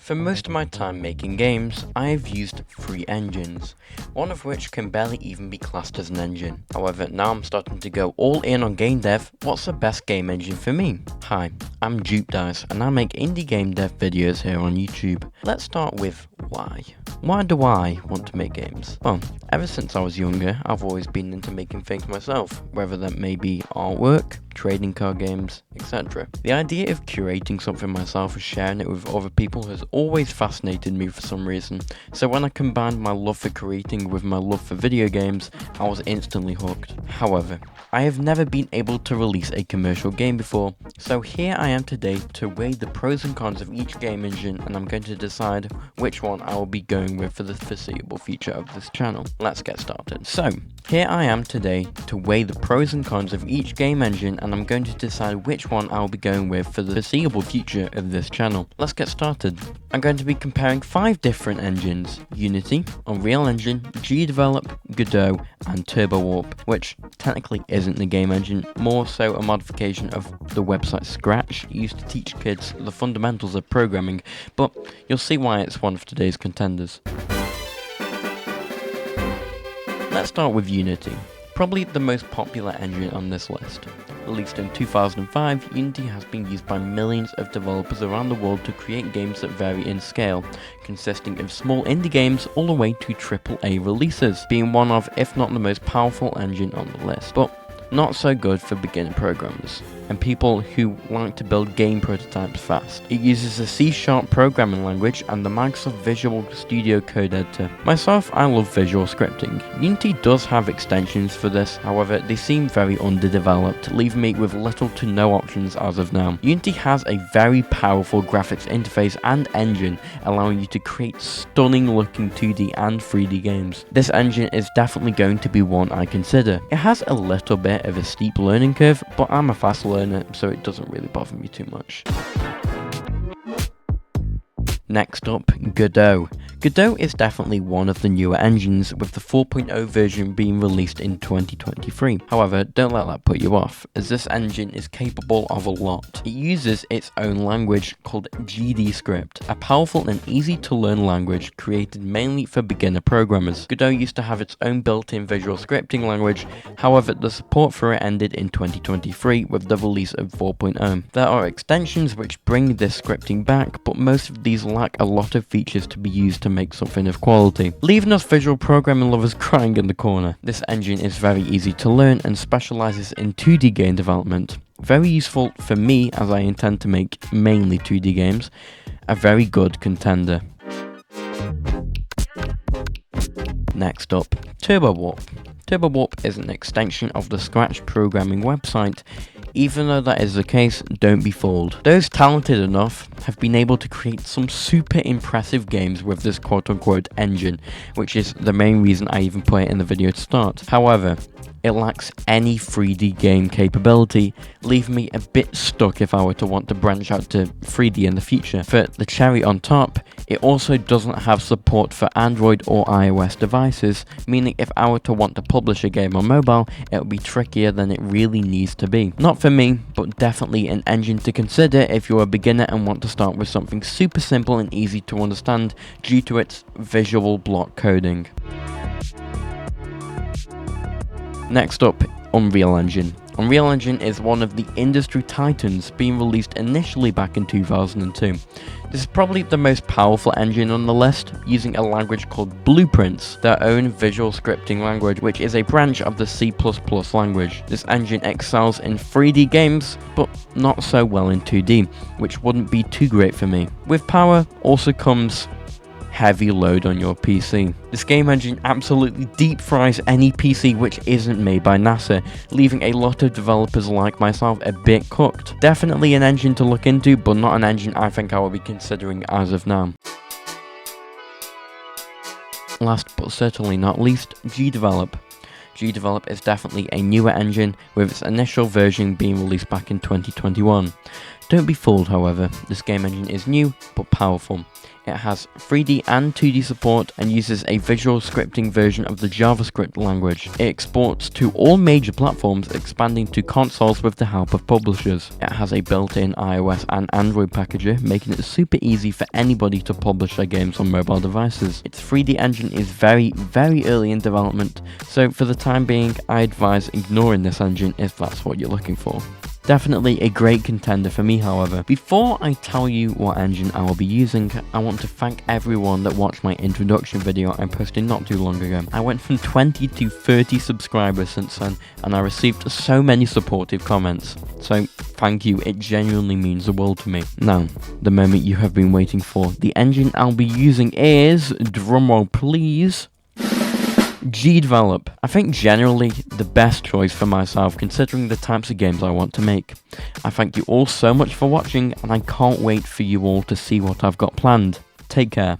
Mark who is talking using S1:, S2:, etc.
S1: For most of my time making games, I have used 3 engines, one of which can barely even be classed as an engine. However, now I'm starting to go all in on game dev. What's the best game engine for me? Hi, I'm DupeDice and I make indie game dev videos here on YouTube. Let's start with why. Why do I want to make games? Well, ever since I was younger, I've always been into making things myself, whether that may be artwork, trading card games, etc. The idea of curating something myself and sharing it with other people has always fascinated me for some reason, so when I combined my love for creating with my love for video games, I was instantly hooked. However, I have never been able to release a commercial game before, so here I am today to weigh the pros and cons of each game engine, and I'm going to decide which one I will be going with for the foreseeable future of this channel. Let's get started. So, here I am today to weigh the pros and cons of each game engine, and I'm going to decide which one I'll be going with for the foreseeable future of this channel. Let's get started. I'm going to be comparing 5 different engines: Unity, Unreal Engine, GDevelop, Godot, and TurboWarp, which technically isn't the game engine, more so a modification of the website Scratch used to teach kids the fundamentals of programming, but you'll see why it's one of today's contenders. Let's start with Unity, probably the most popular engine on this list. Released in 2005, Unity has been used by millions of developers around the world to create games that vary in scale, consisting of small indie games all the way to AAA releases, being one of, if not the most powerful engine on the list. But not so good for beginner programmers and people who like to build game prototypes fast. It uses a C# programming language and the Microsoft Visual Studio Code editor. Myself, I love visual scripting. Unity does have extensions for this, however they seem very underdeveloped, leaving me with little to no options as of now. Unity has a very powerful graphics interface and engine, allowing you to create stunning looking 2D and 3D games. This engine is definitely going to be one I consider. It has a little bit of a steep learning curve, but I'm a fast learner, so it doesn't really bother me too much. Next up, Godot. Godot is definitely one of the newer engines, with the 4.0 version being released in 2023. However, don't let that put you off, as this engine is capable of a lot. It uses its own language called GDScript, a powerful and easy to learn language created mainly for beginner programmers. Godot used to have its own built-in visual scripting language, however the support for it ended in 2023 with the release of 4.0. There are extensions which bring this scripting back, but most of these lack a lot of features to be used to make something of quality, leaving us visual programming lovers crying in the corner. This engine is very easy to learn and specializes in 2D game development. Very useful for me as I intend to make mainly 2D games. A very good contender. Next up, TurboWarp. TurboWarp is an extension of the Scratch programming website. Even though that is the case, don't be fooled. Those talented enough have been able to create some super impressive games with this quote-unquote engine, which is the main reason I even put it in the video to start. However, it lacks any 3D game capability, leaving me a bit stuck if I were to want to branch out to 3D in the future. For the cherry on top, it also doesn't have support for Android or iOS devices, meaning if I were to want to publish a game on mobile, it would be trickier than it really needs to be. Not for me, but definitely an engine to consider if you're a beginner and want to start with something super simple and easy to understand due to its visual block coding. Next up, Unreal Engine. Unreal Engine is one of the industry titans, being released initially back in 2002. This is probably the most powerful engine on the list, using a language called Blueprints, their own visual scripting language, which is a branch of the C++ language. This engine excels in 3D games, but not so well in 2D, which wouldn't be too great for me. With power also comes heavy load on your PC. This game engine absolutely deep fries any PC which isn't made by NASA, leaving a lot of developers like myself a bit cooked. Definitely an engine to look into, but not an engine I think I will be considering as of now. Last but certainly not least, GDevelop. GDevelop is definitely a newer engine, with its initial version being released back in 2021. Don't be fooled, however, this game engine is new but powerful. It has 3D and 2D support and uses a visual scripting version of the JavaScript language. It exports to all major platforms, expanding to consoles with the help of publishers. It has a built-in iOS and Android packager, making it super easy for anybody to publish their games on mobile devices. Its 3D engine is very early in development, so for the time being, I advise ignoring this engine if that's what you're looking for. Definitely a great contender for me, however. Before I tell you what engine I will be using, I want to thank everyone that watched my introduction video I posted not too long ago. I went from 20 to 30 subscribers since then, and I received so many supportive comments. So thank you, it genuinely means the world to me. Now, the moment you have been waiting for. The engine I'll be using is, drumroll please, gamedev. I think generally the best choice for myself considering the types of games I want to make. I thank you all so much for watching and I can't wait for you all to see what I've got planned. Take care.